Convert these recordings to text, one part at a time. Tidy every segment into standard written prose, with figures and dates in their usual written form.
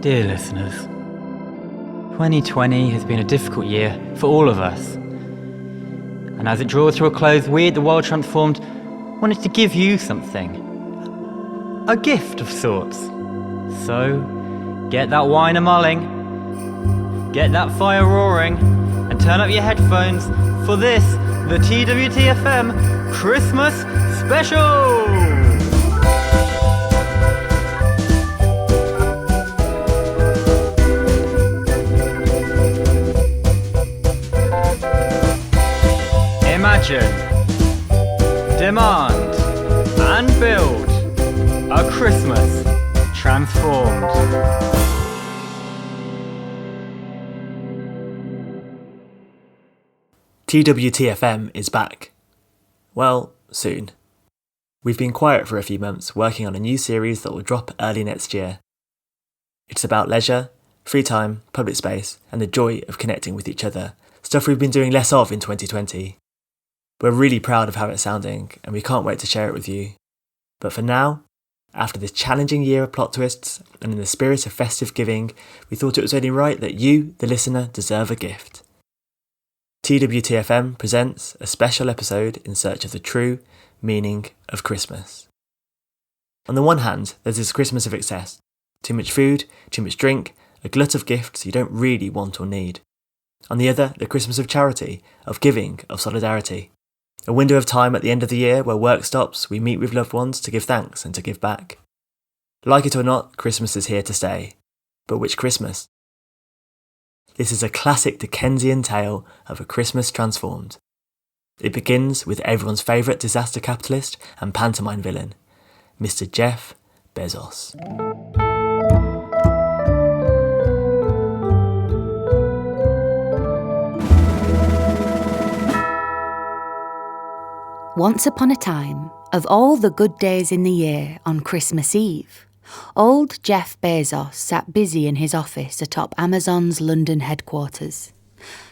Dear listeners, 2020 has been a difficult year for all of us. And as it draws to a close, we at The World Transformed wanted to give you something. A gift of sorts. So, get that wine a-mulling, get that fire roaring, and turn up your headphones for this, the TWT FM Christmas Special! Imagine, demand, and build a Christmas transformed. TWT FM is back. Well, soon. We've been quiet for a few months working on a new series that will drop early next year. It's about leisure, free time, public space, and the joy of connecting with each other, stuff we've been doing less of in 2020. We're really proud of how it's sounding, and we can't wait to share it with you. But for now, after this challenging year of plot twists, and in the spirit of festive giving, we thought it was only right that you, the listener, deserve a gift. TWTFM presents a special episode in search of the true meaning of Christmas. On the one hand, there's this Christmas of excess. Too much food, too much drink, a glut of gifts you don't really want or need. On the other, the Christmas of charity, of giving, of solidarity. A window of time at the end of the year where work stops, we meet with loved ones to give thanks and to give back. Like it or not, Christmas is here to stay. But which Christmas? This is a classic Dickensian tale of a Christmas transformed. It begins with everyone's favourite disaster capitalist and pantomime villain, Mr. Jeff Bezos. Once upon a time, of all the good days in the year on Christmas Eve, old Jeff Bezos sat busy in his office atop Amazon's London headquarters.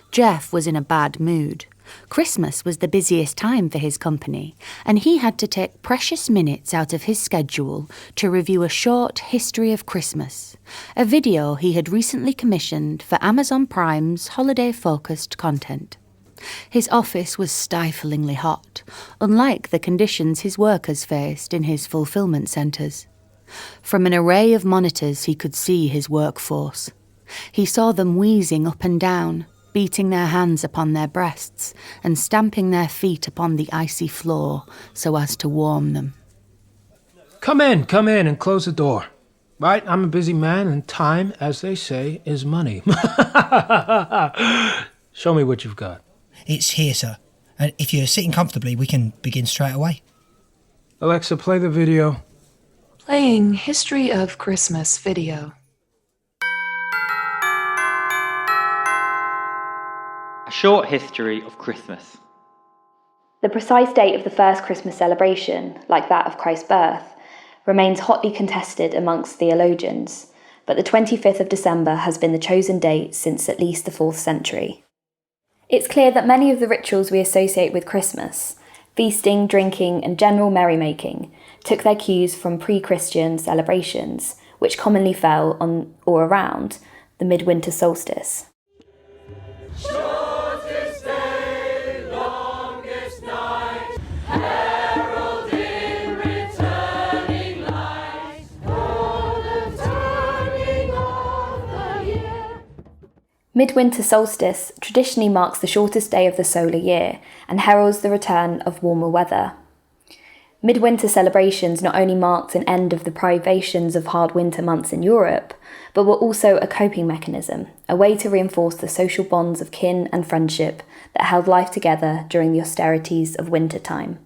Jeff was in a bad mood. Christmas was the busiest time for his company, and he had to take precious minutes out of his schedule to review a short history of Christmas, a video he had recently commissioned for Amazon Prime's holiday-focused content. His office was stiflingly hot, unlike the conditions his workers faced in his fulfillment centres. From an array of monitors he could see his workforce. He saw them wheezing up and down, beating their hands upon their breasts and stamping their feet upon the icy floor so as to warm them. Come in and close the door. Right, I'm a busy man and time, as they say, is money. Show me what you've got. It's here, sir. And if you're sitting comfortably, we can begin straight away. Alexa, play the video. Playing History of Christmas video. A short history of Christmas. The precise date of the first Christmas celebration, like that of Christ's birth, remains hotly contested amongst theologians, but the 25th of December has been the chosen date since at least the 4th century. It's clear that many of the rituals we associate with Christmas, feasting, drinking, and general merrymaking, took their cues from pre-Christian celebrations, which commonly fell on or around the midwinter solstice. Shortest day, longest night, heralding returning light, for the turning of the year. Midwinter solstice traditionally marks the shortest day of the solar year and heralds the return of warmer weather. Midwinter celebrations not only marked an end of the privations of hard winter months in Europe, but were also a coping mechanism, a way to reinforce the social bonds of kin and friendship that held life together during the austerities of winter time.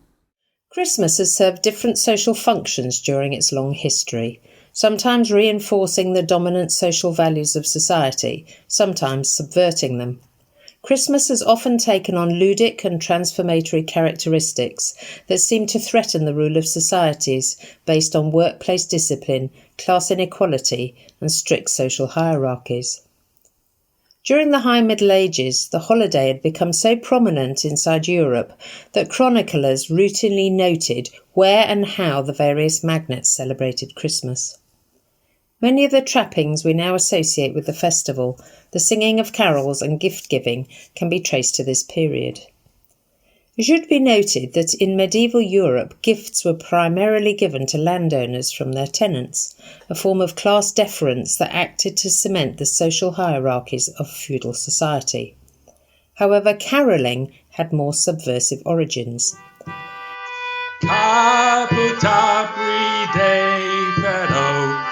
Christmas has served different social functions during its long history, sometimes reinforcing the dominant social values of society, sometimes subverting them. Christmas has often taken on ludic and transformatory characteristics that seem to threaten the rule of societies based on workplace discipline, class inequality, and strict social hierarchies. During the High Middle Ages, the holiday had become so prominent inside Europe that chroniclers routinely noted where and how the various magnates celebrated Christmas. Many of the trappings we now associate with the festival, the singing of carols and gift-giving, can be traced to this period. It should be noted that in medieval Europe, gifts were primarily given to landowners from their tenants, a form of class deference that acted to cement the social hierarchies of feudal society. However, carolling had more subversive origins. Caput apri Fero,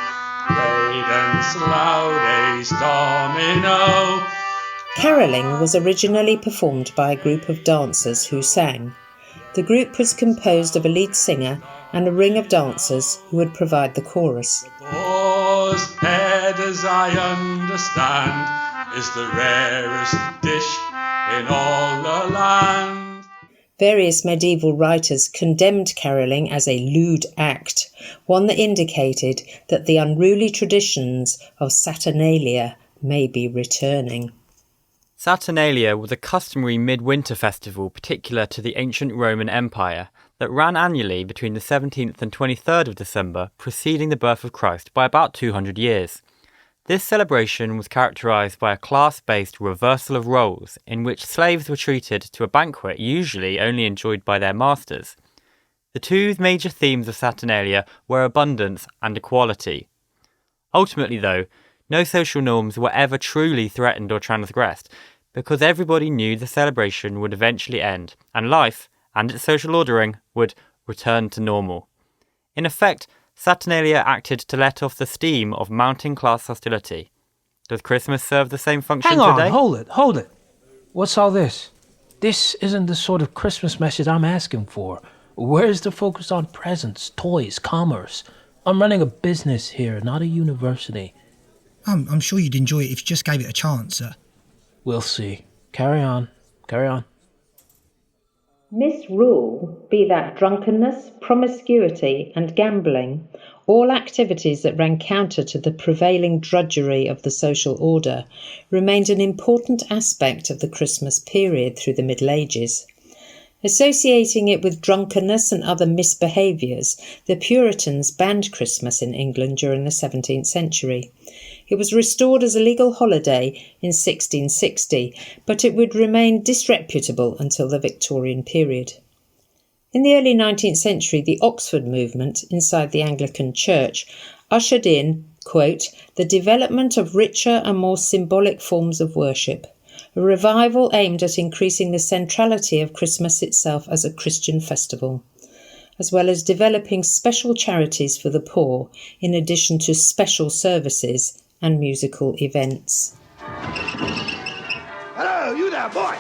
Cadens laudes Domino. Carolling was originally performed by a group of dancers who sang. The group was composed of a lead singer and a ring of dancers who would provide the chorus. Boar's head, as I understand, is the rarest dish in all the land. Various medieval writers condemned carolling as a lewd act, one that indicated that the unruly traditions of Saturnalia may be returning. Saturnalia was a customary midwinter festival particular to the ancient Roman Empire that ran annually between the 17th and 23rd of December, preceding the birth of Christ by about 200 years. This celebration was characterised by a class-based reversal of roles in which slaves were treated to a banquet usually only enjoyed by their masters. The two major themes of Saturnalia were abundance and equality. Ultimately, though, no social norms were ever truly threatened or transgressed, because everybody knew the celebration would eventually end, and life, and its social ordering, would return to normal. In effect, Saturnalia acted to let off the steam of mounting class hostility. Does Christmas serve the same function Hang on, today? hold it. What's all this? This isn't the sort of Christmas message I'm asking for. Where's the focus on presents, toys, commerce? I'm running a business here, not a university. I'm sure you'd enjoy it if you just gave it a chance, sir. We'll see. Carry on. Misrule, be that drunkenness, promiscuity and gambling, all activities that ran counter to the prevailing drudgery of the social order, remained an important aspect of the Christmas period through the Middle Ages. Associating it with drunkenness and other misbehaviours, the Puritans banned Christmas in England during the 17th century. It was restored as a legal holiday in 1660, but it would remain disreputable until the Victorian period. In the early 19th century, the Oxford movement inside the Anglican Church ushered in, quote, the development of richer and more symbolic forms of worship, a revival aimed at increasing the centrality of Christmas itself as a Christian festival, as well as developing special charities for the poor, in addition to special services and musical events. Hello, you there, boy.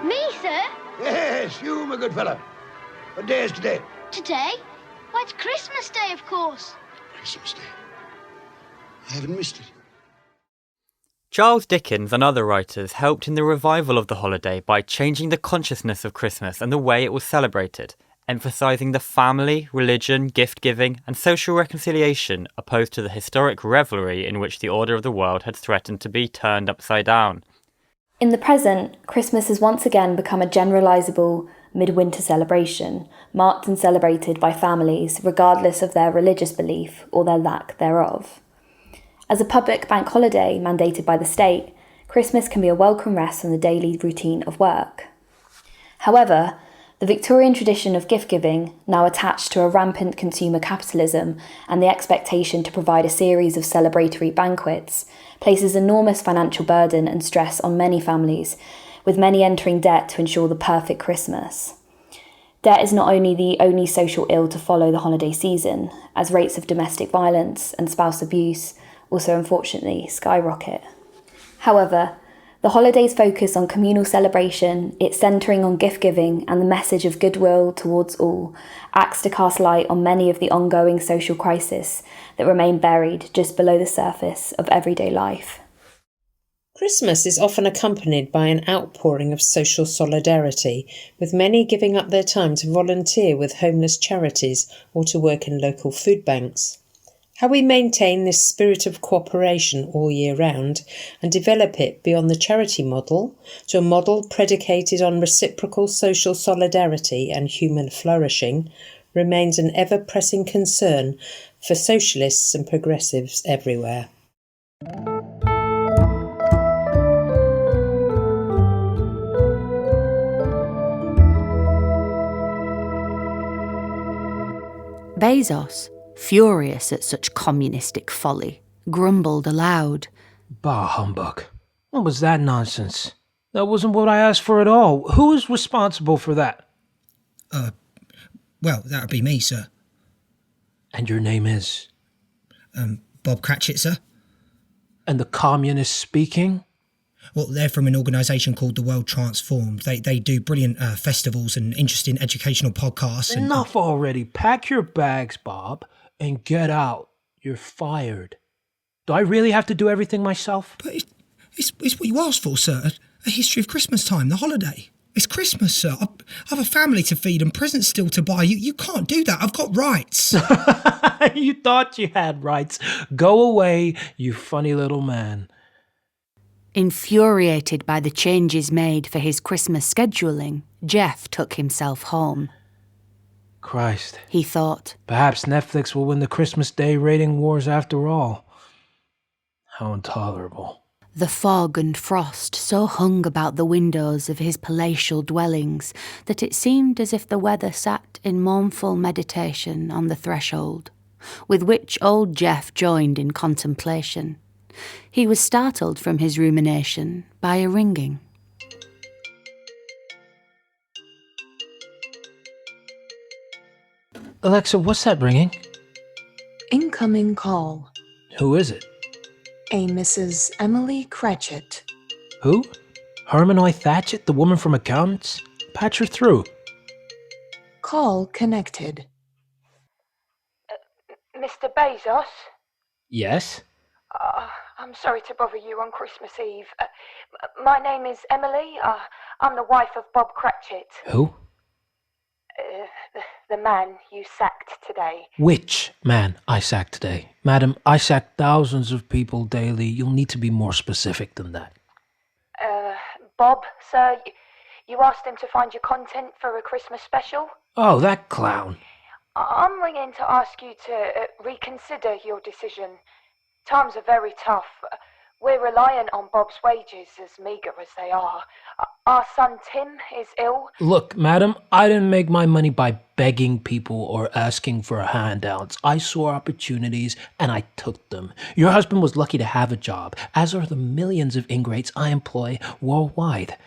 Me, sir? Yes, you, my good fellow. What day is today? Today? Why, it's Christmas Day, of course. Christmas Day. I haven't missed it. Charles Dickens and other writers helped in the revival of the holiday by changing the consciousness of Christmas and the way it was celebrated, emphasising the family, religion, gift-giving and social reconciliation opposed to the historic revelry in which the order of the world had threatened to be turned upside down. In the present, Christmas has once again become a generalisable midwinter celebration, marked and celebrated by families regardless of their religious belief or their lack thereof. As a public bank holiday mandated by the state, Christmas can be a welcome rest from the daily routine of work. However, the Victorian tradition of gift-giving, now attached to a rampant consumer capitalism and the expectation to provide a series of celebratory banquets, places enormous financial burden and stress on many families, with many entering debt to ensure the perfect Christmas. Debt is not only the only social ill to follow the holiday season, as rates of domestic violence and spouse abuse also unfortunately skyrocket. However, the holiday's focus on communal celebration, its centering on gift-giving and the message of goodwill towards all, acts to cast light on many of the ongoing social crises that remain buried just below the surface of everyday life. Christmas is often accompanied by an outpouring of social solidarity, with many giving up their time to volunteer with homeless charities or to work in local food banks. How we maintain this spirit of cooperation all year round and develop it beyond the charity model to a model predicated on reciprocal social solidarity and human flourishing remains an ever-pressing concern for socialists and progressives everywhere. Bezos, furious at such communistic folly, grumbled aloud. Bah humbug. What was that nonsense? That wasn't what I asked for at all. Who is responsible for that? Well, that would be me, sir. And your name is? Bob Cratchit, sir. And the communist speaking? Well, they're from an organisation called The World Transformed. They do brilliant festivals and interesting educational podcasts. Enough already. Pack your bags, Bob, and get out. You're fired. Do I really have to do everything myself? But it's what you asked for, sir. A history of Christmas time, the holiday. It's Christmas, sir. I have a family to feed and presents still to buy. You can't do that. I've got rights. You thought you had rights. Go away, you funny little man. Infuriated by the changes made for his Christmas scheduling, Jeff took himself home. Christ. He thought. Perhaps Netflix will win the Christmas Day rating wars after all. How intolerable. The fog and frost so hung about the windows of his palatial dwellings that it seemed as if the weather sat in mournful meditation on the threshold, with which old Jeff joined in contemplation. He was startled from his rumination by a ringing. Alexa, what's that ringing? Incoming call. Who is it? A Mrs. Emily Cratchit. Who? Hermione Thatchett, the woman from accountants? Patch her through. Call connected. Mr. Bezos? Yes? I'm sorry to bother you on Christmas Eve. My name is Emily. I'm the wife of Bob Cratchit. Who? The man you sacked today. Which man I sacked today? Madam, I sack thousands of people daily. You'll need to be more specific than that. Bob, sir, you asked him to find your content for a Christmas special? Oh, that clown. I'm ringing to ask you to reconsider your decision. Times are very tough. We're reliant on Bob's wages, as meagre as they are. Our son Tim is ill. Look, madam, I didn't make my money by begging people or asking for handouts. I saw opportunities and I took them. Your husband was lucky to have a job, as are the millions of ingrates I employ worldwide.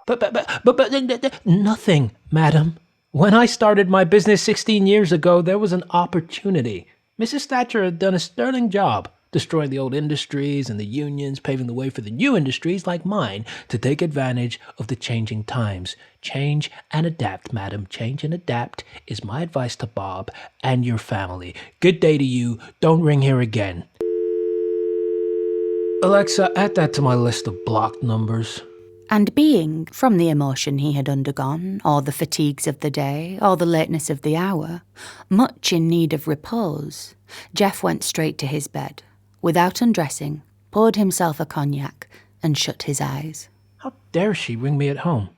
But nothing, madam. When I started my business 16 years ago, there was an opportunity. Mrs. Thatcher had done a sterling job, destroying the old industries and the unions, paving the way for the new industries like mine to take advantage of the changing times. Change and adapt, madam. Change and adapt is my advice to Bob and your family. Good day to you. Don't ring here again. Alexa, add that to my list of blocked numbers. And being, from the emotion he had undergone, or the fatigues of the day, or the lateness of the hour, much in need of repose, Jeff went straight to his bed, without undressing, poured himself a cognac, and shut his eyes. How dare she ring me at home?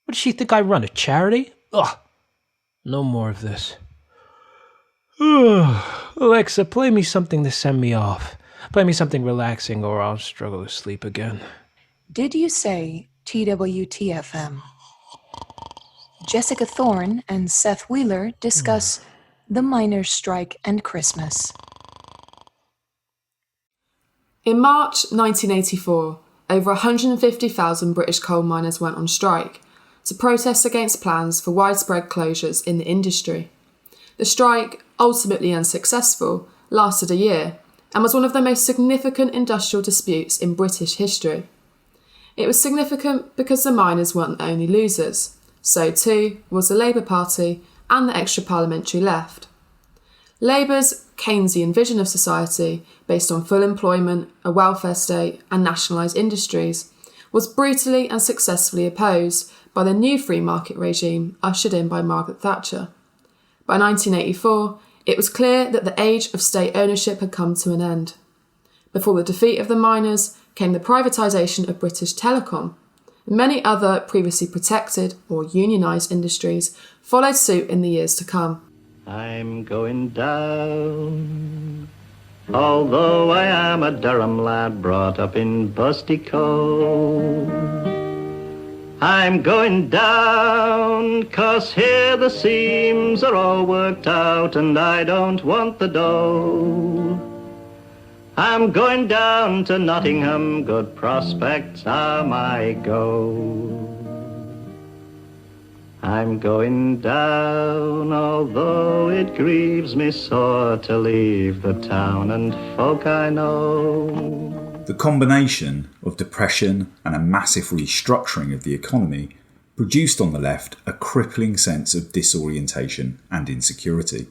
What does she think I run, a charity? Ugh! No more of this. Alexa, play me something to send me off. Play me something relaxing or I'll struggle to sleep again. Did you say TWT FM? Jessica Thorne and Seth Wheeler discuss the miners' strike and Christmas. In March 1984, over 150,000 British coal miners went on strike to protest against plans for widespread closures in the industry. The strike, ultimately unsuccessful, lasted a year and was one of the most significant industrial disputes in British history. It was significant because the miners weren't the only losers. So too was the Labour Party and the extra parliamentary left. Labour's Keynesian vision of society, based on full employment, a welfare state and nationalised industries, was brutally and successfully opposed by the new free market regime ushered in by Margaret Thatcher. By 1984, it was clear that the age of state ownership had come to an end. Before the defeat of the miners came the privatisation of British Telecom, Many other previously protected or unionised industries followed suit in the years to come. I'm going down, although I am a Durham lad brought up in Busty Cove. I'm going down, 'cause here the seams are all worked out and I don't want the dough. I'm going down to Nottingham, good prospects are my go. I'm going down, although it grieves me sore to leave the town and folk I know. The combination of depression and a massive restructuring of the economy produced on the left a crippling sense of disorientation and insecurity.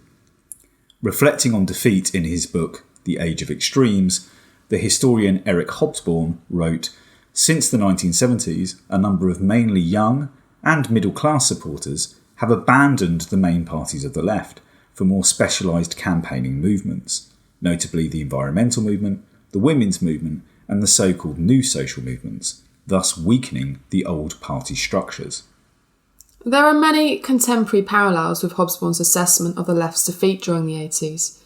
Reflecting on defeat in his book The Age of Extremes, the historian Eric Hobsbawm wrote, "Since the 1970s, a number of mainly young and middle-class supporters have abandoned the main parties of the left for more specialised campaigning movements, notably the environmental movement, the women's movement and the so-called new social movements, thus weakening the old party structures." There are many contemporary parallels with Hobsbawm's assessment of the left's defeat during the 80s.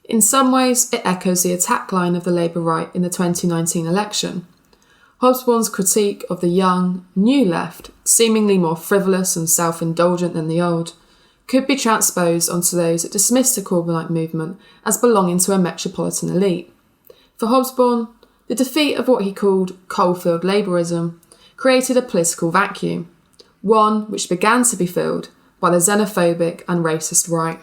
In some ways, it echoes the attack line of the Labour right in the 2019 election. Hobsbawm's critique of the young, new left, seemingly more frivolous and self-indulgent than the old, could be transposed onto those that dismissed the Corbynite movement as belonging to a metropolitan elite. For Hobsbawm, the defeat of what he called coalfield Labourism created a political vacuum, one which began to be filled by the xenophobic and racist right.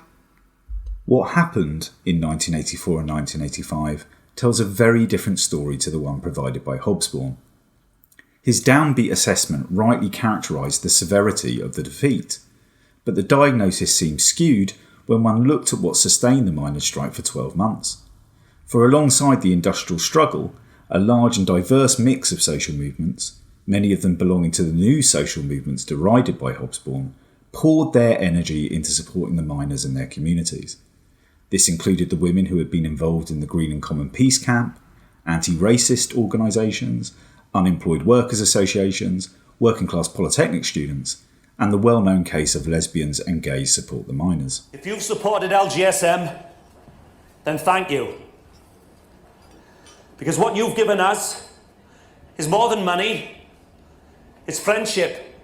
What happened in 1984 and 1985 tells a very different story to the one provided by Hobsbawm. His downbeat assessment rightly characterised the severity of the defeat, but the diagnosis seems skewed when one looked at what sustained the miners' strike for 12 months. For alongside the industrial struggle, a large and diverse mix of social movements, many of them belonging to the new social movements derided by Hobsbawm, poured their energy into supporting the miners and their communities. This included the women who had been involved in the Green and Common Peace Camp, anti-racist organisations, unemployed workers associations, working class polytechnic students, and the well-known case of lesbians and gays support the miners. If you've supported LGSM, then thank you. Because what you've given us is more than money, it's friendship.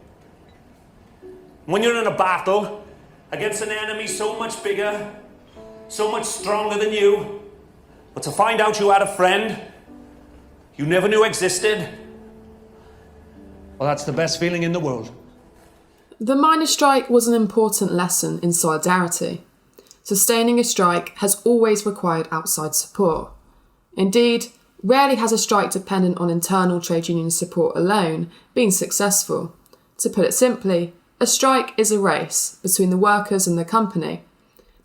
When you're in a battle against an enemy so much bigger, so much stronger than you, but to find out you had a friend you never knew existed, well, that's the best feeling in the world. The miners' strike was an important lesson in solidarity. Sustaining a strike has always required outside support. Indeed, rarely has a strike dependent on internal trade union support alone been successful. To put it simply, a strike is a race between the workers and the company.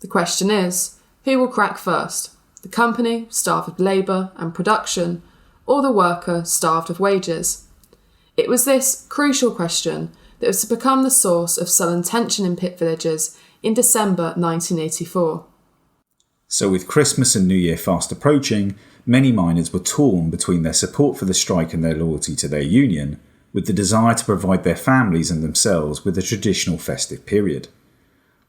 The question is, who will crack first? The company, starved of labour and production, or the worker, starved of wages? It was this crucial question that was to become the source of sullen tension in pit villages in December 1984. So with Christmas and New Year fast approaching, many miners were torn between their support for the strike and their loyalty to their union, with the desire to provide their families and themselves with a traditional festive period.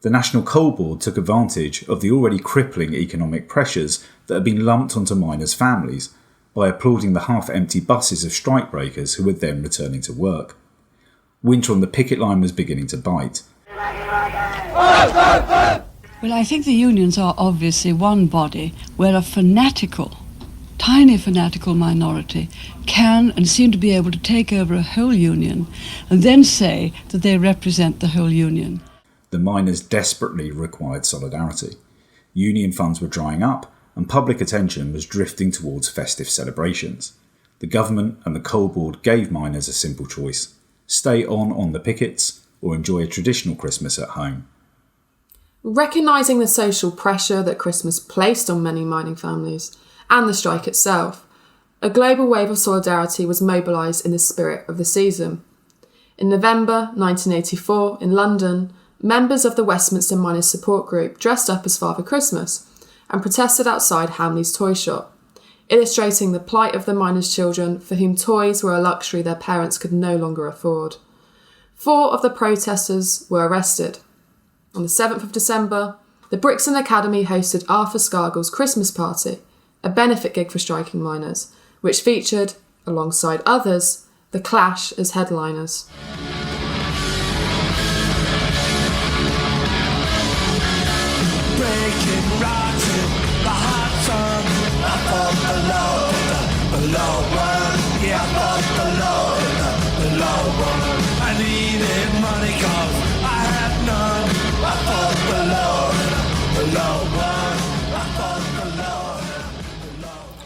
The National Coal Board took advantage of the already crippling economic pressures that had been lumped onto miners' families by applauding the half-empty buses of strikebreakers who were then returning to work. Winter on the picket line was beginning to bite. Well, I think the unions are obviously one body where a tiny fanatical minority can and seem to be able to take over a whole union and then say that they represent the whole union. The miners desperately required solidarity. Union funds were drying up and public attention was drifting towards festive celebrations. The government and the Coal Board gave miners a simple choice: stay on the pickets or enjoy a traditional Christmas at home. Recognising the social pressure that Christmas placed on many mining families and the strike itself, a global wave of solidarity was mobilised in the spirit of the season. In November 1984, in London, members of the Westminster Miners Support Group dressed up as Father Christmas and protested outside Hamley's toy shop. illustrating the plight of the miners' children for whom toys were a luxury their parents could no longer afford. 4 of the protesters were arrested. On the 7th of December, the Brixton Academy hosted Arthur Scargill's Christmas party, a benefit gig for striking miners, which featured, alongside others, The Clash as headliners.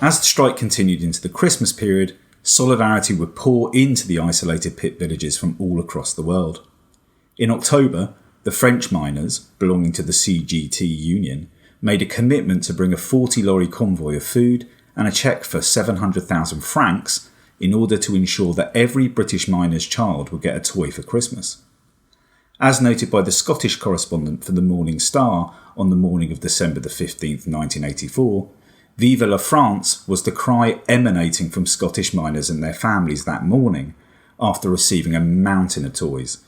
As the strike continued into the Christmas period, solidarity would pour into the isolated pit villages from all across the world. In October, the French miners, belonging to the CGT Union, made a commitment to bring a 40-lorry convoy of food and a cheque for 700,000 francs in order to ensure that every British miner's child would get a toy for Christmas. As noted by the Scottish correspondent for the Morning Star on the morning of December the 15th, 1984, Vive la France was the cry emanating from Scottish miners and their families that morning after receiving a mountain of toys.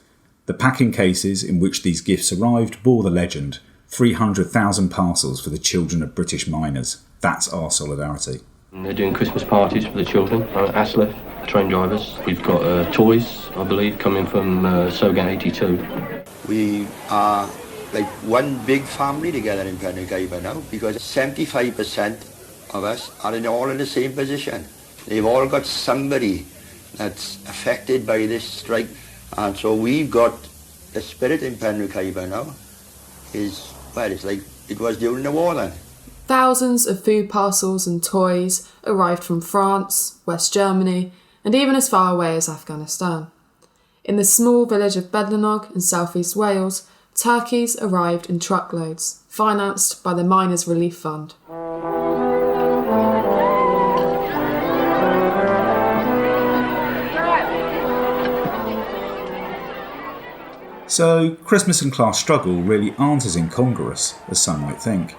The packing cases in which these gifts arrived bore the legend, 300,000 parcels for the children of British miners. That's our solidarity. They're doing Christmas parties for the children, Aslef, train drivers. We've got toys, I believe, coming from Sogan 82. We are like one big family together in Penrith now, because 75% of us are all in the same position. They've all got somebody that's affected by this strike, and so we've got the spirit in Penrith now is, well, it's like it was during the war then. Thousands of food parcels and toys arrived from France, West Germany, and even as far away as Afghanistan. In the small village of Bedlanog in southeast Wales, turkeys arrived in truckloads, financed by the Miners' Relief Fund. So, Christmas and class struggle really aren't as incongruous as some might think.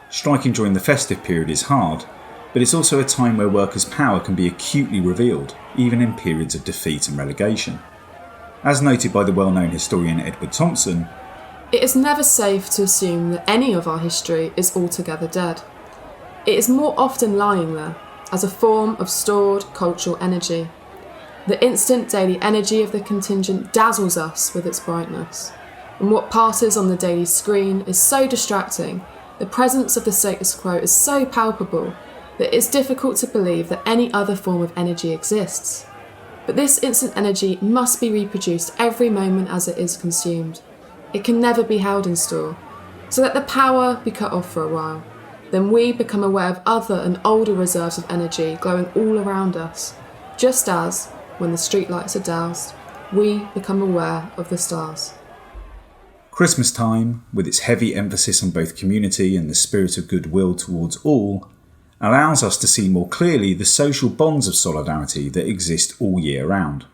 Striking during the festive period is hard, but it's also a time where workers' power can be acutely revealed, even in periods of defeat and relegation. As noted by the well-known historian Edward Thompson, it is never safe to assume that any of our history is altogether dead. It is more often lying there, as a form of stored cultural energy. The instant daily energy of the contingent dazzles us with its brightness, and what passes on the daily screen is so distracting, the presence of the status quo is so palpable, that it's difficult to believe that any other form of energy exists. But this instant energy must be reproduced every moment as it is consumed. It can never be held in store. So let the power be cut off for a while. Then we become aware of other and older reserves of energy glowing all around us, just as, when the streetlights are doused, we become aware of the stars. Christmas time, with its heavy emphasis on both community and the spirit of goodwill towards all, allows us to see more clearly the social bonds of solidarity that exist all year round,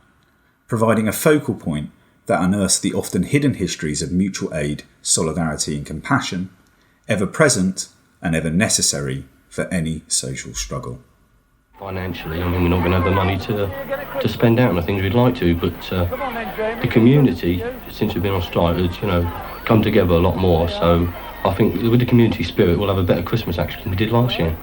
providing a focal point that unearths the often hidden histories of mutual aid, solidarity and compassion, ever present and ever necessary for any social struggle. Financially, I mean, we're not going to have the money to spend out on the things we'd like to, but the community, since we've been on strike, has, come together a lot more. So I think with the community spirit, we'll have a better Christmas actually than we did last year.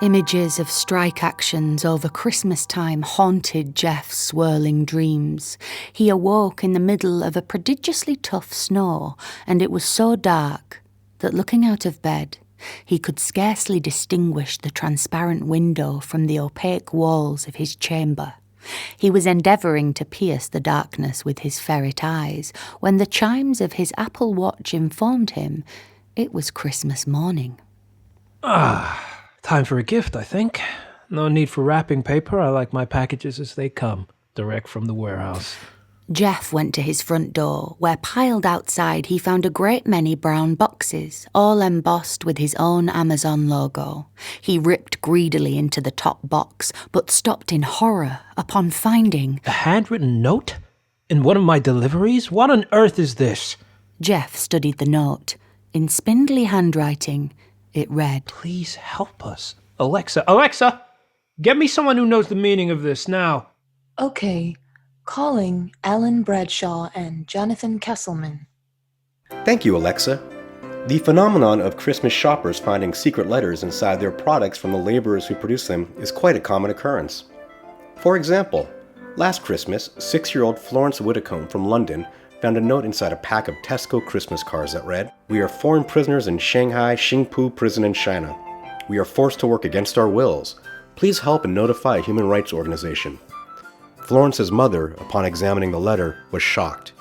Images of strike actions over Christmas time haunted Jeff's swirling dreams. He awoke in the middle of a prodigiously tough snore, and it was so dark that looking out of bed, he could scarcely distinguish the transparent window from the opaque walls of his chamber. He was endeavouring to pierce the darkness with his ferret eyes when the chimes of his Apple Watch informed him it was Christmas morning. Time for a gift, I think. No need for wrapping paper. I like my packages as they come, direct from the warehouse. Jeff went to his front door, where piled outside he found a great many brown boxes, all embossed with his own Amazon logo. He ripped greedily into the top box, but stopped in horror upon finding a handwritten note? In one of my deliveries? What on earth is this? Jeff studied the note. In spindly handwriting, it read, "Please help us. Alexa, get me someone who knows the meaning of this now." Okay, calling Alan Bradshaw and Jonathan Kesselman. Thank you, Alexa. The phenomenon of Christmas shoppers finding secret letters inside their products from the laborers who produce them is quite a common occurrence. For example, last Christmas, 6-year-old Florence Whitcomb from London found a note inside a pack of Tesco Christmas cards that read, "We are foreign prisoners in Shanghai Xingpu prison in China. We are forced to work against our wills. Please help and notify a human rights organization." Florence's mother, upon examining the letter, was shocked.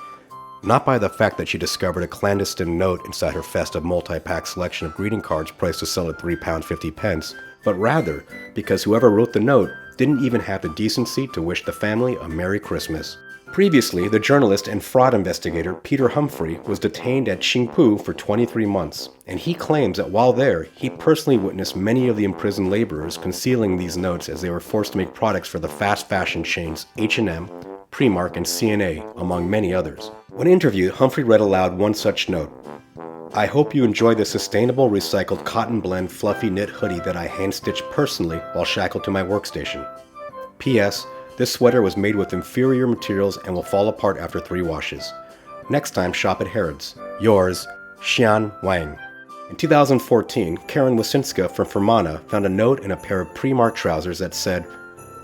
Not by the fact that she discovered a clandestine note inside her festive multi-pack selection of greeting cards priced to sell at £3.50, but rather because whoever wrote the note didn't even have the decency to wish the family a Merry Christmas. Previously, the journalist and fraud investigator Peter Humphrey was detained at Xingpu for 23 months, and he claims that while there, he personally witnessed many of the imprisoned laborers concealing these notes as they were forced to make products for the fast fashion chains H&M, Primark, and C&A, among many others. When interviewed, Humphrey read aloud one such note. "I hope you enjoy the sustainable recycled cotton blend fluffy knit hoodie that I hand-stitched personally while shackled to my workstation. P.S. This sweater was made with inferior materials and will fall apart after 3 washes. Next time, shop at Harrods. Yours, Xian Wang." In 2014, Karen Wasinska from Fermanagh found a note in a pair of Primark trousers that said,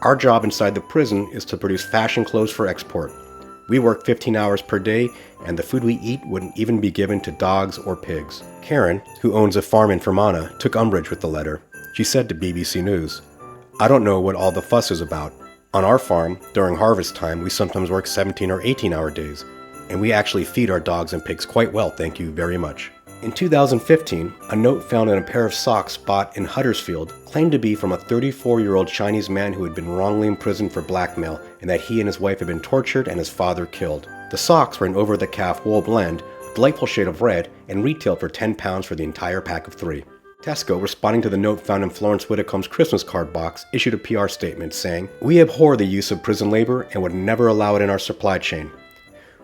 "Our job inside the prison is to produce fashion clothes for export. We work 15 hours per day, and the food we eat wouldn't even be given to dogs or pigs." Karen, who owns a farm in Fermanagh, took umbrage with the letter. She said to BBC News, "I don't know what all the fuss is about. On our farm, during harvest time, we sometimes work 17 or 18-hour days, and we actually feed our dogs and pigs quite well, thank you very much." In 2015, a note found in a pair of socks bought in Huddersfield claimed to be from a 34-year-old Chinese man who had been wrongly imprisoned for blackmail and that he and his wife had been tortured and his father killed. The socks were an over-the-calf wool blend, a delightful shade of red, and retailed for £10 for the entire pack of 3. Tesco, responding to the note found in Florence Whitcomb's Christmas card box, issued a PR statement saying, "We abhor the use of prison labor and would never allow it in our supply chain.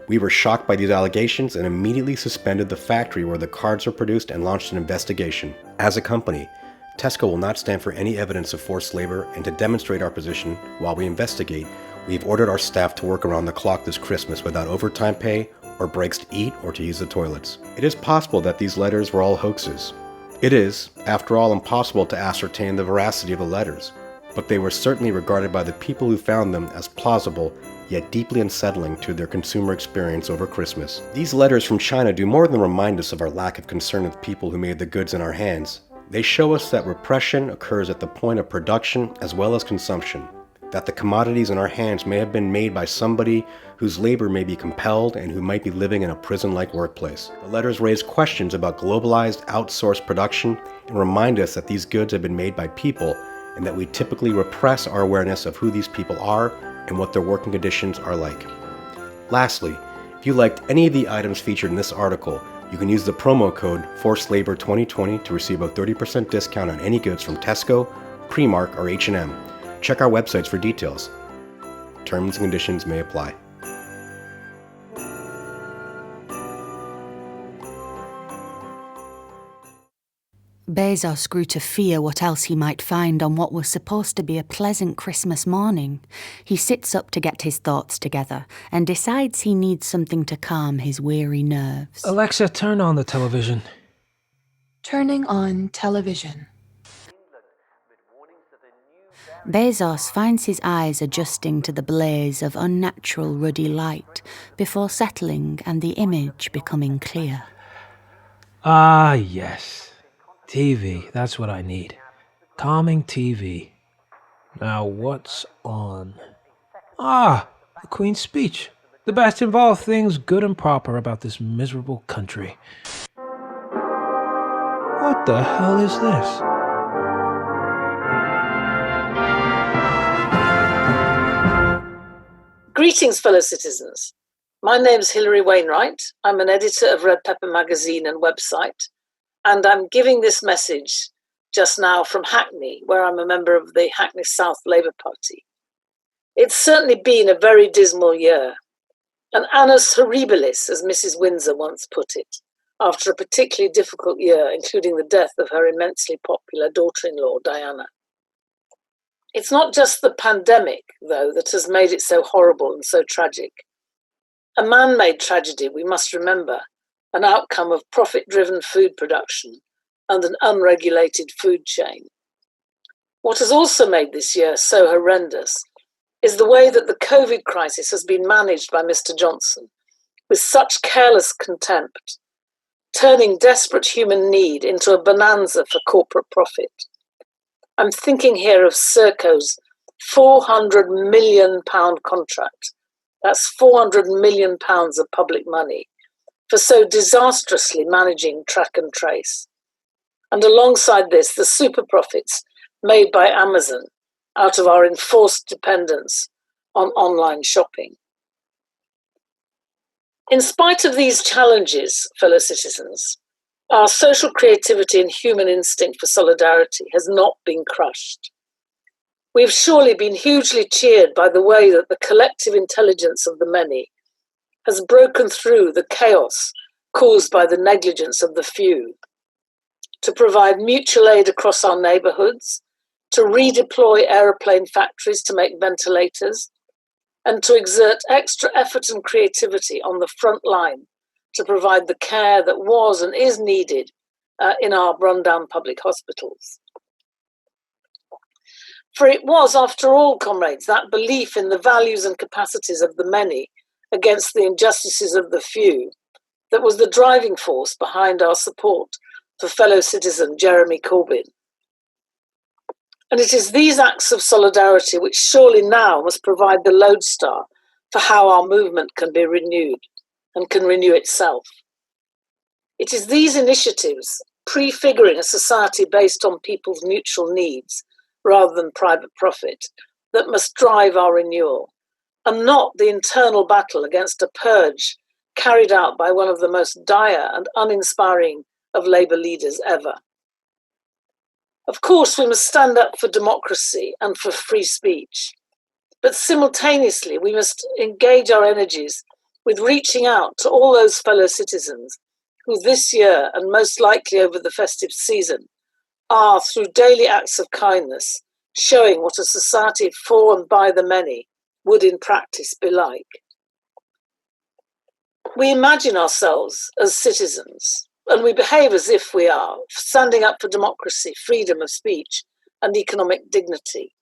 We were shocked by these allegations and immediately suspended the factory where the cards are produced and launched an investigation. As a company, Tesco will not stand for any evidence of forced labor, and to demonstrate our position while we investigate, we've ordered our staff to work around the clock this Christmas without overtime pay or breaks to eat or to use the toilets. It is possible that these letters were all hoaxes. It is, after all, impossible to ascertain the veracity of the letters, but they were certainly regarded by the people who found them as plausible yet deeply unsettling to their consumer experience over Christmas. These letters from China do more than remind us of our lack of concern with people who made the goods in our hands. They show us that repression occurs at the point of production as well as consumption, that the commodities in our hands may have been made by somebody whose labor may be compelled and who might be living in a prison-like workplace. The letters raise questions about globalized, outsourced production and remind us that these goods have been made by people and that we typically repress our awareness of who these people are and what their working conditions are like. Lastly, if you liked any of the items featured in this article, you can use the promo code FORCEDLABOR2020 to receive a 30% discount on any goods from Tesco, Primark, or H&M. Check our websites for details. Terms and conditions may apply. Bezos grew to fear what else he might find on what was supposed to be a pleasant Christmas morning. He sits up to get his thoughts together and decides he needs something to calm his weary nerves. Alexa, turn on the television. Turning on television. Bezos finds his eyes adjusting to the blaze of unnatural ruddy light before settling and the image becoming clear. Ah, yes. TV, that's what I need. Calming TV. Now what's on? Ah, the Queen's speech. The best of all things good and proper about this miserable country. What the hell is this? Greetings, fellow citizens. My name's Hilary Wainwright. I'm an editor of Red Pepper magazine and website, and I'm giving this message just now from Hackney, where I'm a member of the Hackney South Labour Party. It's certainly been a very dismal year. An annus horribilis, as Mrs. Windsor once put it, after a particularly difficult year, including the death of her immensely popular daughter-in-law, Diana. It's not just the pandemic, though, that has made it so horrible and so tragic. A man-made tragedy, we must remember, an outcome of profit-driven food production and an unregulated food chain. What has also made this year so horrendous is the way that the COVID crisis has been managed by Mr. Johnson with such careless contempt, turning desperate human need into a bonanza for corporate profit. I'm thinking here of Serco's £400 million contract. That's £400 million of public money for so disastrously managing track and trace. And alongside this, the super profits made by Amazon out of our enforced dependence on online shopping. In spite of these challenges, fellow citizens, our social creativity and human instinct for solidarity has not been crushed. We've surely been hugely cheered by the way that the collective intelligence of the many has broken through the chaos caused by the negligence of the few, to provide mutual aid across our neighbourhoods, to redeploy aeroplane factories to make ventilators, and to exert extra effort and creativity on the front line to provide the care that was and is needed in our run-down public hospitals. For it was, after all, comrades, that belief in the values and capacities of the many against the injustices of the few that was the driving force behind our support for fellow citizen Jeremy Corbyn. And it is these acts of solidarity which surely now must provide the lodestar for how our movement can be renewed and can renew itself. It is these initiatives, prefiguring a society based on people's mutual needs rather than private profit, that must drive our renewal, and not the internal battle against a purge carried out by one of the most dire and uninspiring of Labour leaders ever. Of course, we must stand up for democracy and for free speech, but simultaneously we must engage our energies with reaching out to all those fellow citizens who this year, and most likely over the festive season, are, through daily acts of kindness, showing what a society for and by the many would in practice be like. We imagine ourselves as citizens, and we behave as if we are, standing up for democracy, freedom of speech, and economic dignity.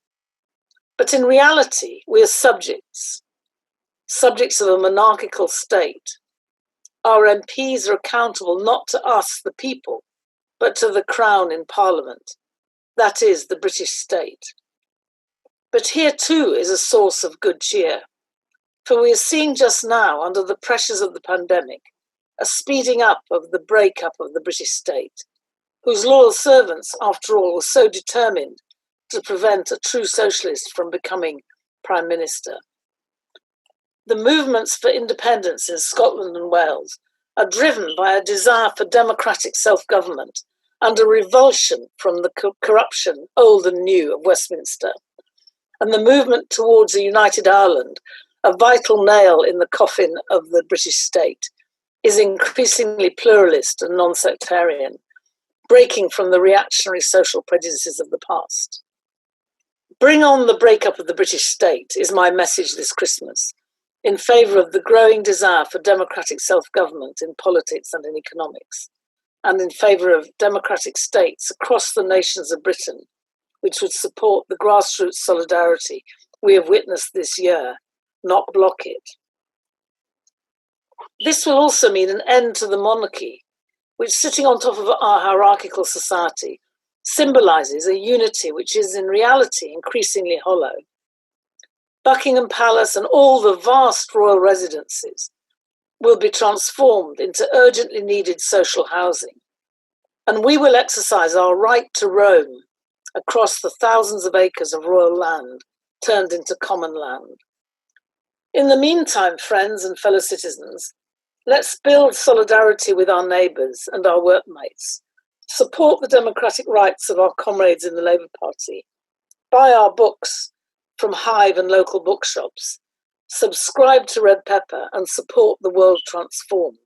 But in reality, we are subjects of a monarchical state. Our MPs are accountable not to us, the people, but to the Crown in Parliament, that is, the British state. But here too is a source of good cheer, for we are seeing just now, under the pressures of the pandemic, a speeding up of the breakup of the British state, whose loyal servants, after all, were so determined to prevent a true socialist from becoming Prime Minister. The movements for independence in Scotland and Wales are driven by a desire for democratic self-government and a revulsion from the corruption, old and new, of Westminster. And the movement towards a united Ireland, a vital nail in the coffin of the British state, is increasingly pluralist and non-sectarian, breaking from the reactionary social prejudices of the past. Bring on the breakup of the British state is my message this Christmas, in favour of the growing desire for democratic self-government in politics and in economics, and in favour of democratic states across the nations of Britain, which would support the grassroots solidarity we have witnessed this year, not block it. This will also mean an end to the monarchy, which, sitting on top of our hierarchical society, symbolises a unity which is in reality increasingly hollow. Buckingham Palace and all the vast royal residences will be transformed into urgently needed social housing, and we will exercise our right to roam across the thousands of acres of royal land turned into common land. In the meantime, friends and fellow citizens, let's build solidarity with our neighbours and our workmates, support the democratic rights of our comrades in the Labour Party, buy our books from Hive and local bookshops, subscribe to Red Pepper, and support the world transformed.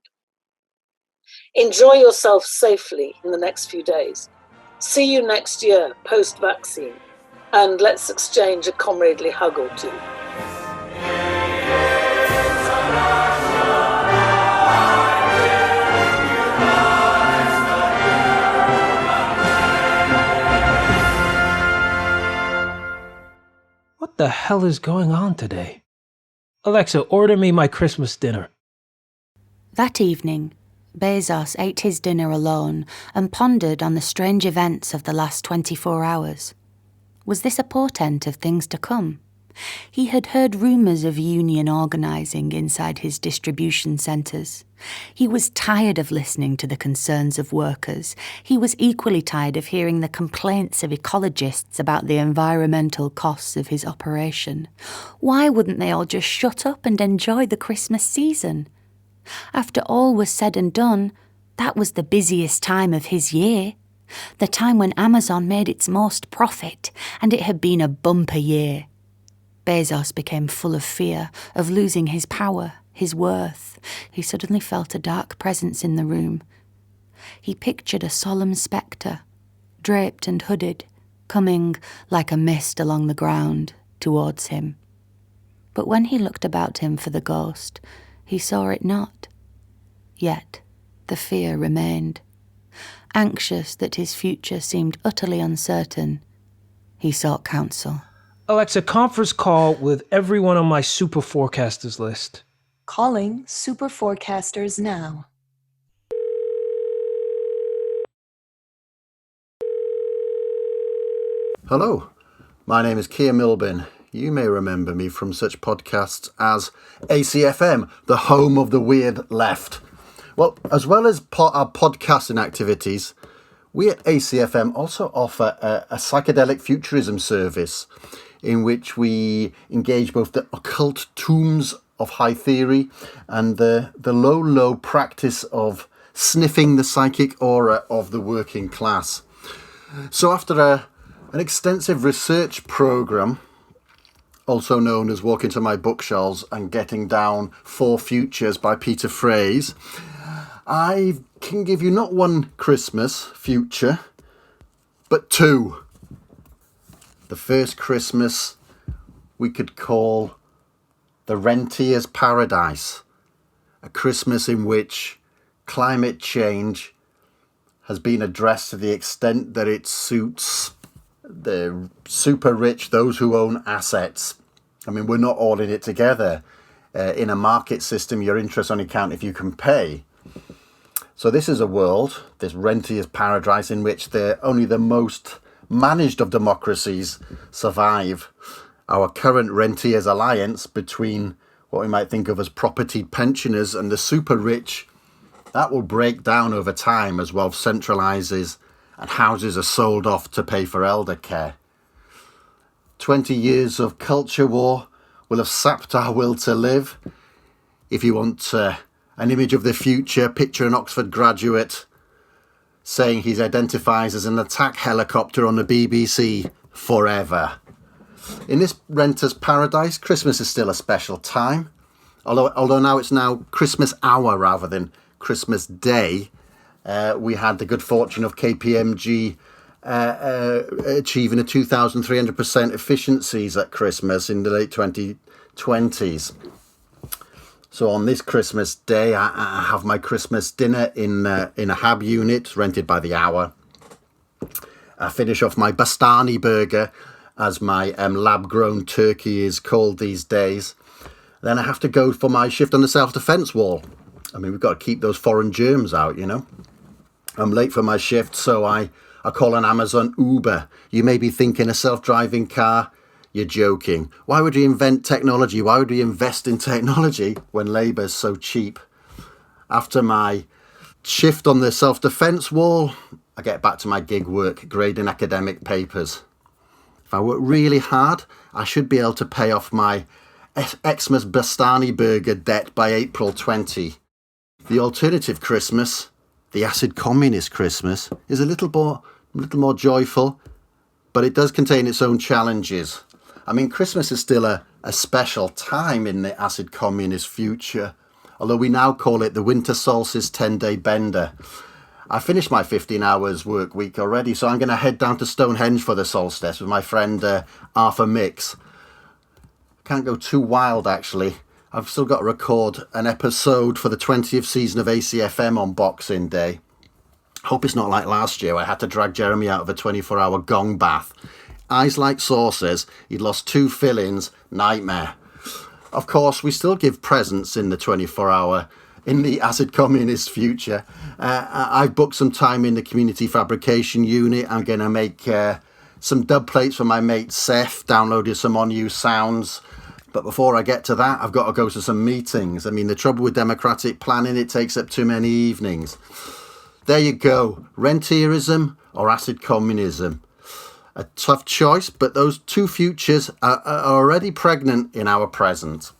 Enjoy yourself safely in the next few days. See you next year, post-vaccine, and let's exchange a comradely hug or two. What the hell is going on today? Alexa, order me my Christmas dinner. That evening, Bezos ate his dinner alone and pondered on the strange events of the last 24 hours. Was this a portent of things to come? He had heard rumours of union organising inside his distribution centres. He was tired of listening to the concerns of workers. He was equally tired of hearing the complaints of ecologists about the environmental costs of his operation. Why wouldn't they all just shut up and enjoy the Christmas season? After all was said and done, that was the busiest time of his year. The time when Amazon made its most profit, and it had been a bumper year. Bezos became full of fear, of losing his power, his worth. He suddenly felt a dark presence in the room. He pictured a solemn spectre, draped and hooded, coming like a mist along the ground towards him. But when he looked about him for the ghost, he saw it not. Yet the fear remained. Anxious that his future seemed utterly uncertain, he sought counsel. Alexa, conference call with everyone on my super forecasters list. Calling super forecasters now. Hello, my name is Keir Milbin. You may remember me from such podcasts as ACFM, the home of the weird left. Well, as well as our podcasting activities, we at ACFM also offer a psychedelic futurism service in which we engage both the occult tombs of high theory and the low practice of sniffing the psychic aura of the working class. So after an extensive research programme, also known as walking to my bookshelves and getting down 4 Futures by Peter Fraze, I can give you not one Christmas future, but 2. The first Christmas we could call the rentier's paradise, a Christmas in which climate change has been addressed to the extent that it suits the super rich, those who own assets. I mean, we're not all in it together. In a market system, your interests only count if you can pay. So this is a world, this rentier's paradise, in which only the most managed of democracies survive. Our current rentiers' alliance between what we might think of as propertied pensioners and the super rich, that will break down over time as wealth centralises and houses are sold off to pay for elder care. 20 years of culture war will have sapped our will to live. If you want an image of the future, picture an Oxford graduate saying he identifies as an attack helicopter on the BBC forever. In this renter's paradise, Christmas is still a special time. Although now it's Christmas hour rather than Christmas Day. We had the good fortune of KPMG achieving a 2,300% efficiencies at Christmas in the late 2020s. So on this Christmas Day, I have my Christmas dinner in a hab unit rented by the hour. I finish off my Bastani burger, as my lab-grown turkey is called these days. Then I have to go for my shift on the self-defence wall. I mean, we've got to keep those foreign germs out, you know. I'm late for my shift, so I call an Amazon Uber. You may be thinking a self-driving car. You're joking. Why would we invent technology? Why would we invest in technology when labour's so cheap? After my shift on the self-defence wall, I get back to my gig work, grading academic papers. If I work really hard, I should be able to pay off my Xmas Bastani burger debt by April 20. The alternative Christmas, the acid communist Christmas, is a little more joyful, but it does contain its own challenges. I mean, Christmas is still a special time in the acid communist future, although we now call it the winter solstice 10-day bender. I finished my 15 hours work week already, so I'm going to head down to Stonehenge for the solstice with my friend Arthur Mix. Can't go too wild, actually. I've still got to record an episode for the 20th season of ACFM on Boxing Day. Hope it's not like last year. I had to drag Jeremy out of a 24-hour gong bath. Eyes like saucers. He'd lost 2 fillings. Nightmare. Of course, we still give presents in the 24-hour in the acid communist future. I've booked some time in the community fabrication unit. I'm going to make some dub plates for my mate Seth, downloaded some unused sounds. But before I get to that, I've got to go to some meetings. I mean, the trouble with democratic planning, it takes up too many evenings. There you go. Rentierism or acid communism. A tough choice, but those 2 futures are already pregnant in our present.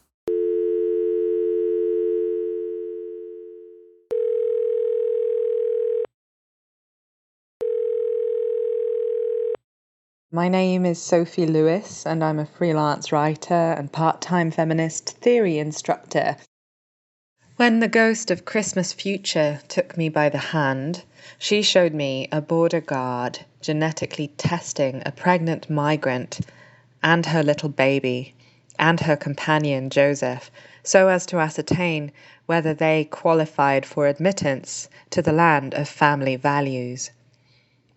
My name is Sophie Lewis, and I'm a freelance writer and part-time feminist theory instructor. When the ghost of Christmas future took me by the hand, she showed me a border guard genetically testing a pregnant migrant and her little baby and her companion Joseph, so as to ascertain whether they qualified for admittance to the land of family values.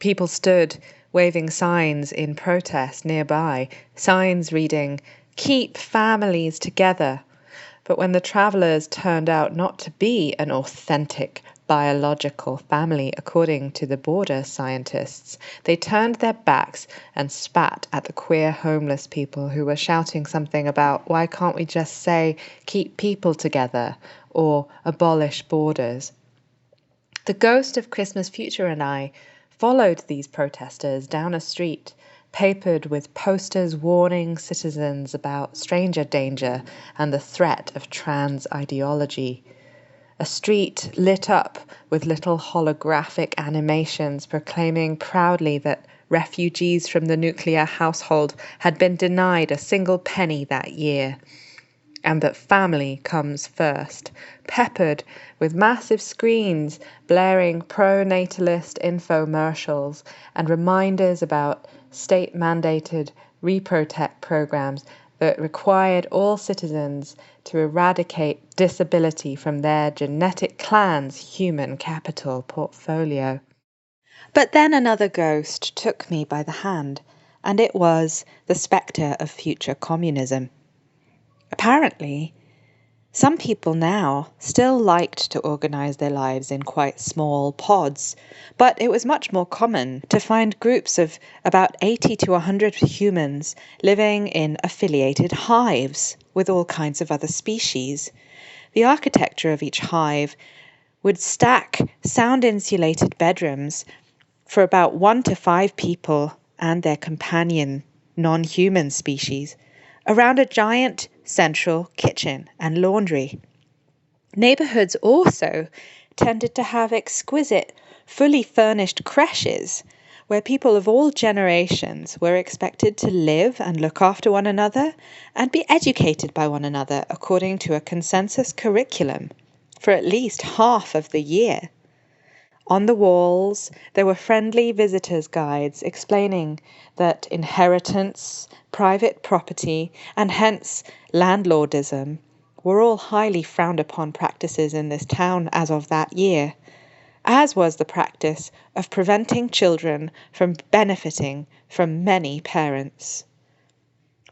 People stood waving signs in protest nearby, signs reading, "Keep families together." But when the travellers turned out not to be an authentic biological family according to the border scientists, they turned their backs and spat at the queer homeless people who were shouting something about why can't we just say keep people together or abolish borders. The ghost of Christmas future and I followed these protesters down a street papered with posters warning citizens about stranger danger and the threat of trans ideology. A street lit up with little holographic animations proclaiming proudly that refugees from the nuclear household had been denied a single penny that year, and that family comes first, peppered with massive screens blaring pro-natalist infomercials and reminders about state-mandated reprotect programs that required all citizens to eradicate disability from their genetic clan's human capital portfolio. But then another ghost took me by the hand, and it was the spectre of future communism. Apparently, some people now still liked to organise their lives in quite small pods, but it was much more common to find groups of about 80 to 100 humans living in affiliated hives with all kinds of other species. The architecture of each hive would stack sound-insulated bedrooms for about 1 to 5 people and their companion non-human species around a giant central kitchen and laundry. Neighbourhoods also tended to have exquisite, fully furnished creches where people of all generations were expected to live and look after one another and be educated by one another according to a consensus curriculum for at least half of the year. On the walls, there were friendly visitors' guides explaining that inheritance, private property, and hence landlordism were all highly frowned upon practices in this town as of that year, as was the practice of preventing children from benefiting from many parents.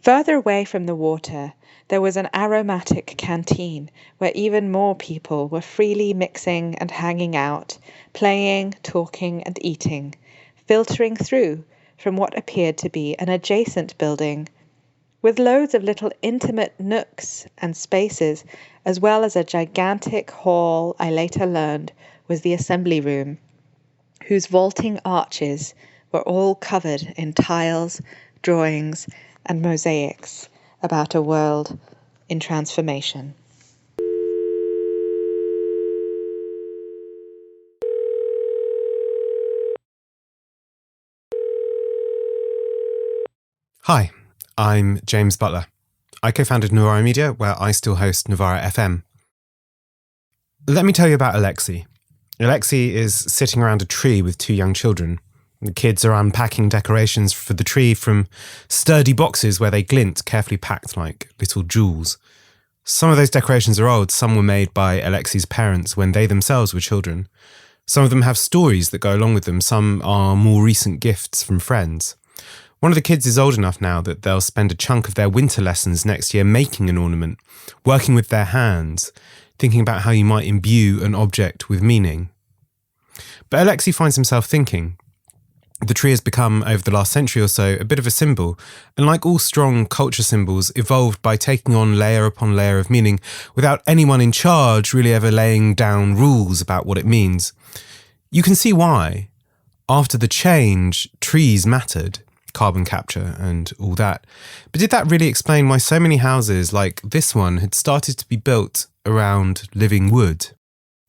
Further away from the water, there was an aromatic canteen where even more people were freely mixing and hanging out, playing, talking, and eating, filtering through from what appeared to be an adjacent building, with loads of little intimate nooks and spaces, as well as a gigantic hall I later learned was the assembly room, whose vaulting arches were all covered in tiles, drawings, and mosaics about a world in transformation. Hi, I'm James Butler. I co-founded Novara Media, where I still host Novara FM. Let me tell you about Alexei. Alexei is sitting around a tree with two young children. The kids are unpacking decorations for the tree from sturdy boxes where they glint, carefully packed like little jewels. Some of those decorations are old. Some were made by Alexei's parents when they themselves were children. Some of them have stories that go along with them. Some are more recent gifts from friends. One of the kids is old enough now that they'll spend a chunk of their winter lessons next year making an ornament, working with their hands, thinking about how you might imbue an object with meaning. But Alexei finds himself thinking. The tree has become, over the last century or so, a bit of a symbol, and like all strong culture symbols, evolved by taking on layer upon layer of meaning without anyone in charge really ever laying down rules about what it means. You can see why. After the change, trees mattered, carbon capture and all that. But did that really explain why so many houses like this one had started to be built around living wood?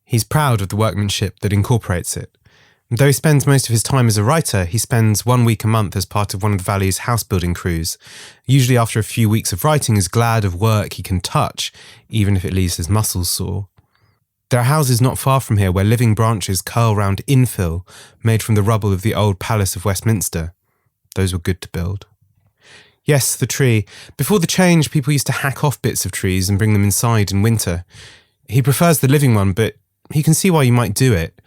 He's proud of the workmanship that incorporates it. Though he spends most of his time as a writer, he spends 1 week a month as part of one of the Valley's house-building crews. Usually after a few weeks of writing, is glad of work he can touch, even if it leaves his muscles sore. There are houses not far from here where living branches curl round infill, made from the rubble of the old Palace of Westminster. Those were good to build. Yes, the tree. Before the change, people used to hack off bits of trees and bring them inside in winter. He prefers the living one, but he can see why you might do it.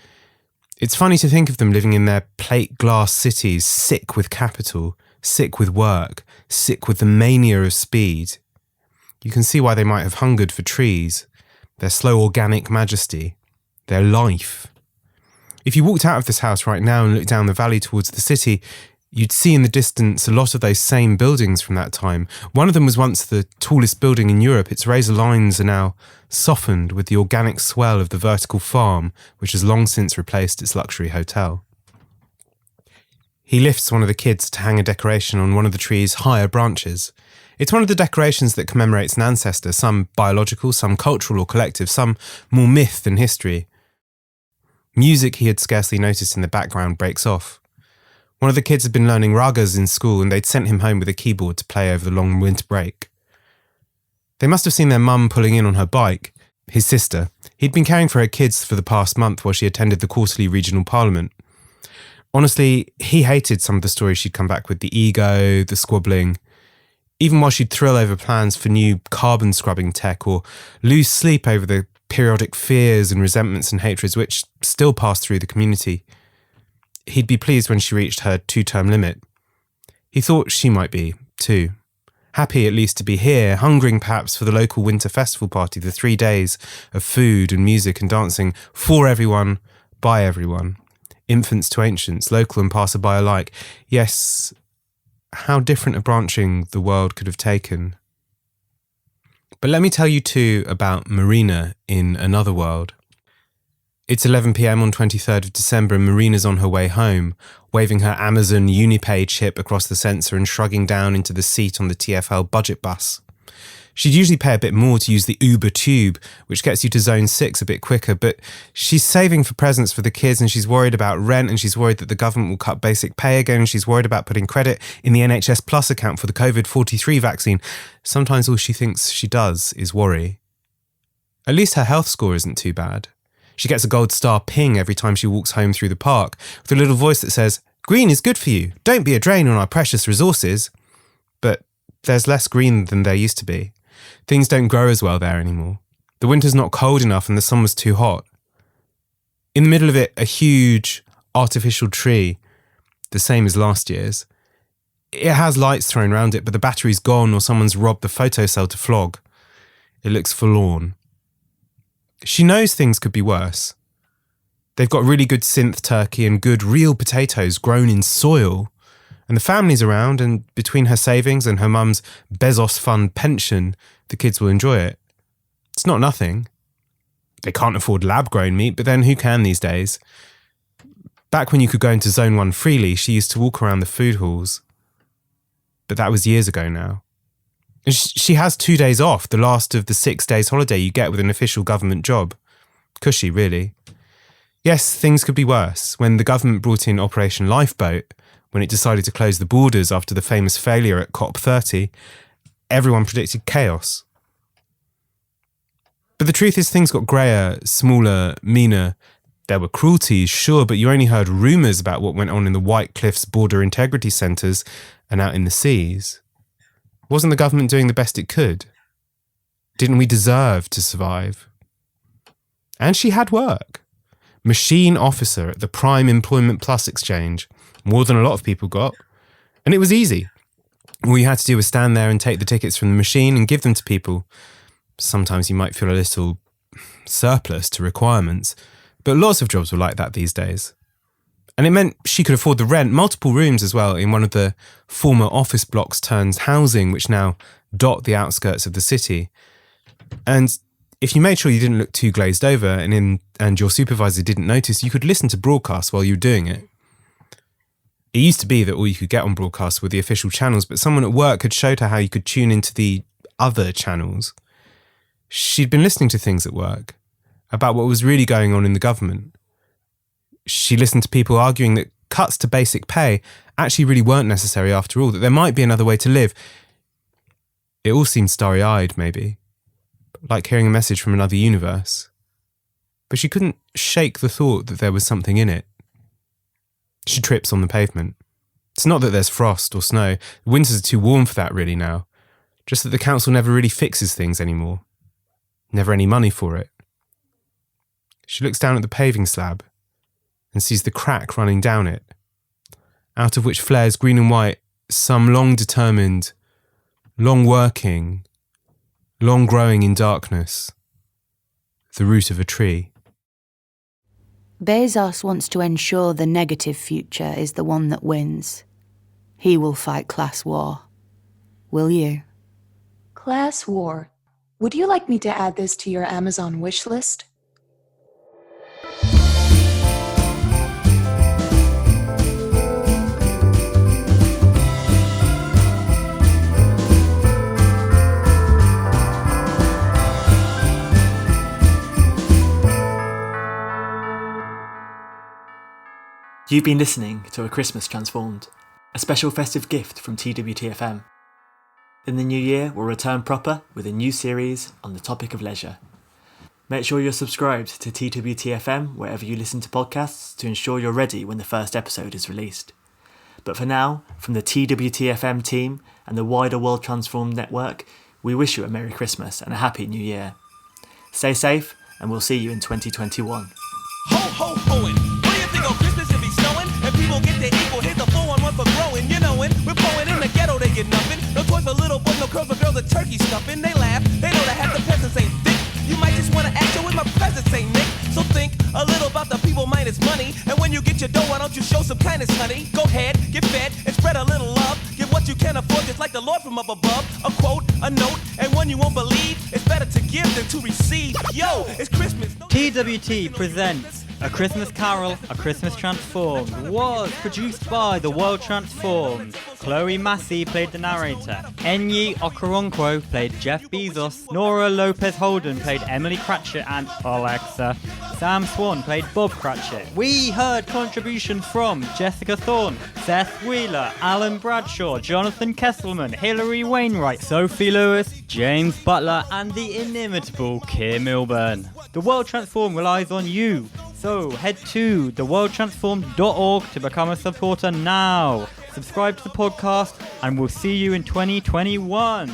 It's funny to think of them living in their plate glass cities, sick with capital, sick with work, sick with the mania of speed. You can see why they might have hungered for trees, their slow organic majesty, their life. If you walked out of this house right now and looked down the valley towards the city, you'd see in the distance a lot of those same buildings from that time. One of them was once the tallest building in Europe. Its razor lines are now softened with the organic swell of the vertical farm, which has long since replaced its luxury hotel. He lifts one of the kids to hang a decoration on one of the tree's higher branches. It's one of the decorations that commemorates an ancestor, some biological, some cultural or collective, some more myth than history. Music he had scarcely noticed in the background breaks off. One of the kids had been learning ragas in school and they'd sent him home with a keyboard to play over the long winter break. They must have seen their mum pulling in on her bike, his sister. He'd been caring for her kids for the past month while she attended the quarterly regional parliament. Honestly, he hated some of the stories she'd come back with, the ego, the squabbling. Even while she'd thrill over plans for new carbon scrubbing tech or lose sleep over the periodic fears and resentments and hatreds which still passed through the community. He'd be pleased when she reached her 2-term limit. He thought she might be, too. Happy at least to be here, hungering perhaps for the local winter festival party, the 3 days of food and music and dancing for everyone, by everyone. Infants to ancients, local and passerby alike. Yes, how different a branching the world could have taken. But let me tell you too about Marina in another world. It's 11 p.m. on 23rd of December and Marina's on her way home, waving her Amazon Unipay chip across the sensor and shrugging down into the seat on the TfL budget bus. She'd usually pay a bit more to use the Uber tube, which gets you to zone 6 a bit quicker, but she's saving for presents for the kids and she's worried about rent and she's worried that the government will cut basic pay again and she's worried about putting credit in the NHS Plus account for the COVID-43 vaccine. Sometimes all she thinks she does is worry. At least her health score isn't too bad. She gets a gold star ping every time she walks home through the park, with a little voice that says, "Green is good for you. Don't be a drain on our precious resources." But there's less green than there used to be. Things don't grow as well there anymore. The winter's not cold enough and the summer's too hot. In the middle of it, a huge artificial tree, the same as last year's. It has lights thrown around it, but the battery's gone or someone's robbed the photocell to flog. It looks forlorn. She knows things could be worse. They've got really good synth turkey and good real potatoes grown in soil. And the family's around, and between her savings and her mum's Bezos fund pension, the kids will enjoy it. It's not nothing. They can't afford lab-grown meat, but then who can these days? Back when you could go into Zone 1 freely, she used to walk around the food halls. But that was years ago now. And she has 2 days off, the last of the 6 days holiday you get with an official government job. Cushy, really. Yes, things could be worse. When the government brought in Operation Lifeboat, when it decided to close the borders after the famous failure at COP30, everyone predicted chaos. But the truth is things got greyer, smaller, meaner. There were cruelties, sure, but you only heard rumours about what went on in the White Cliffs border integrity centres and out in the seas. Wasn't the government doing the best it could? Didn't we deserve to survive? And she had work. Machine officer at the Prime Employment Plus exchange, more than a lot of people got. And it was easy. All you had to do was stand there and take the tickets from the machine and give them to people. Sometimes you might feel a little surplus to requirements, but lots of jobs were like that these days. And it meant she could afford the rent, multiple rooms as well, in one of the former office blocks turned housing, which now dot the outskirts of the city. And if you made sure you didn't look too glazed over and your supervisor didn't notice, you could listen to broadcasts while you were doing it. It used to be that all you could get on broadcasts were the official channels, but someone at work had showed her how you could tune into the other channels. She'd been listening to things at work about what was really going on in the government. She listened to people arguing that cuts to basic pay actually really weren't necessary after all, that there might be another way to live. It all seemed starry-eyed, maybe, like hearing a message from another universe. But she couldn't shake the thought that there was something in it. She trips on the pavement. It's not that there's frost or snow. The winters are too warm for that really now. Just that the council never really fixes things anymore. Never any money for it. She looks down at the paving slab and sees the crack running down it, out of which flares green and white some long-determined, long-working, long-growing in darkness, the root of a tree. Bezos wants to ensure the negative future is the one that wins. He will fight class war. Will you? Class war. Would you like me to add this to your Amazon wish list? You've been listening to A Christmas Transformed, a special festive gift from TWT FM. In the new year, we'll return proper with a new series on the topic of leisure. Make sure you're subscribed to TWT FM wherever you listen to podcasts to ensure you're ready when the first episode is released. But for now, from the TWT FM team and the wider World Transformed network, we wish you a Merry Christmas and a Happy New Year. Stay safe, and we'll see you in 2021. Ho, ho, hoing. What do you think on Christmas it be snowing? And people get their equal, here's the 411 for growing. You knowin', we're blowing in the ghetto, they get nothing. No toys for little boys, no curls for girls, a turkey stuffing. They laugh, they know that half the peasants ain't thick. You might just wanna act with my presence, ain't Nick. So think a little about the people minus money. And when you get your dough, why don't you show some kindness, honey? Go ahead, get fed, and spread a little love. Give what you can afford, just like the Lord from up above. A quote, a note, and one you won't believe. It's better to give than to receive. Yo, it's Christmas. TWT presents A Christmas Carol, A Christmas Transformed was produced by The World Transformed. Chloe Massey played the narrator. Enyi Okoronkwo played Jeff Bezos. Nora Lopez Holden played Emily Cratchit and Alexa. Sam Swan played Bob Cratchit. We heard contributions from Jessica Thorne, Seth Wheeler, Alan Bradshaw, Jonathan Kesselman, Hilary Wainwright, Sophie Lewis, James Butler, and the inimitable Keir Milburn. The World Transformed relies on you. So head to theworldtransformed.org to become a supporter now. Subscribe to the podcast and we'll see you in 2021.